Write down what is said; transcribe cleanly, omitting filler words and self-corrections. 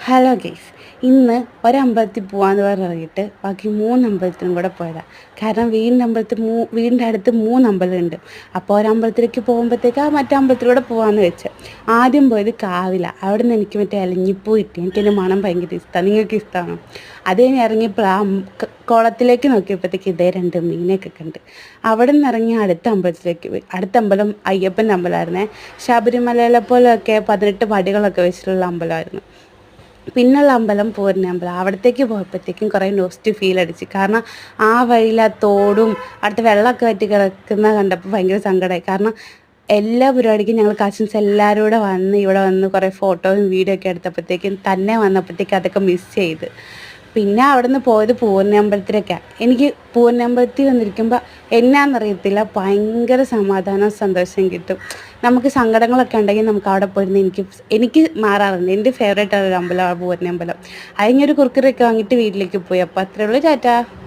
Hello guys, ഇന്ന് ഒരമ്പലത്തിൽ പോകാമെന്ന് പറഞ്ഞിട്ട് ബാക്കി 3 അമ്പലത്തിനും കൂടെ പോയതാണ്. കാരണം വീടിൻ്റെ അടുത്ത് 3 അമ്പലമുണ്ട്. അപ്പോൾ ഒരമ്പലത്തിലേക്ക് പോകുമ്പോഴത്തേക്ക് മറ്റേ അമ്പലത്തിലൂടെ പോകാമെന്ന് വെച്ച് ആദ്യം പോയത് കാവിലാണ്. അവിടെ നിന്ന് എനിക്ക് മറ്റേ ഇലഞ്ഞിപ്പൂ കിട്ടി. എനിക്കതിൻ്റെ മണം ഭയങ്കര ഇഷ്ടമാണ്. നിങ്ങൾക്ക് ഇഷ്ടമാണോ? അത് കഴിഞ്ഞ് ഇറങ്ങിയപ്പോൾ കുളത്തിലേക്ക് നോക്കിയപ്പോഴത്തേക്ക് ഇതേ 2 മീനൊക്കെ കണ്ട്. അവിടെ നിന്ന് ഇറങ്ങി അടുത്ത അമ്പലത്തിലേക്ക് പോയി. അടുത്ത അമ്പലം അയ്യപ്പൻ്റെ അമ്പലമായിരുന്നേ. ശബരിമലയിലെ പോലെയൊക്കെ 18 പടികളൊക്കെ വെച്ചിട്ടുള്ള അമ്പലമായിരുന്നു. പിന്നുള്ള അമ്പലം പൂർണ്ണ അമ്പലം. അവിടത്തേക്ക് പോയപ്പോഴത്തേക്കും കുറേ നോസ്റ്റ് ഫീൽ അടിച്ച്. കാരണം ആ വഴിയിൽ ആ തോടും അടുത്ത വെള്ളമൊക്കെ വറ്റി കിടക്കുന്ന കണ്ടപ്പോൾ ഭയങ്കര സങ്കടമായി. കാരണം എല്ലാ പരിപാടിക്കും ഞങ്ങൾ കസിൻസ് എല്ലാവരും കൂടെ ഇവിടെ വന്ന് കുറേ ഫോട്ടോയും വീഡിയോ ഒക്കെ എടുത്തപ്പോഴത്തേക്കും തന്നെ വന്നപ്പോഴത്തേക്കും അതൊക്കെ മിസ് ചെയ്ത്. പിന്നെ അവിടെ നിന്ന് പോയത് പൂർണ്ണയമ്പലത്തിലേക്കാണ്. എനിക്ക് പൂർണ്ണയമ്പലത്തിൽ വന്നിരിക്കുമ്പോൾ എന്നാന്നറിയത്തില്ല, ഭയങ്കര സമാധാനവും സന്തോഷം കിട്ടും. നമുക്ക് സങ്കടങ്ങളൊക്കെ ഉണ്ടെങ്കിൽ നമുക്ക് അവിടെ പോയിരുന്ന് എനിക്ക് മാറാറുണ്ട്. എൻ്റെ ഫേവറേറ്റ് ഒരു അമ്പലമാണ് പൂർണ്ണയമ്പലം. അതിനൊരു കുറുക്കുറയൊക്കെ വാങ്ങിയിട്ട് വീട്ടിലേക്ക് പോയി. അപ്പോൾ അത്രേ ഉള്ളൂ. ടാറ്റാ.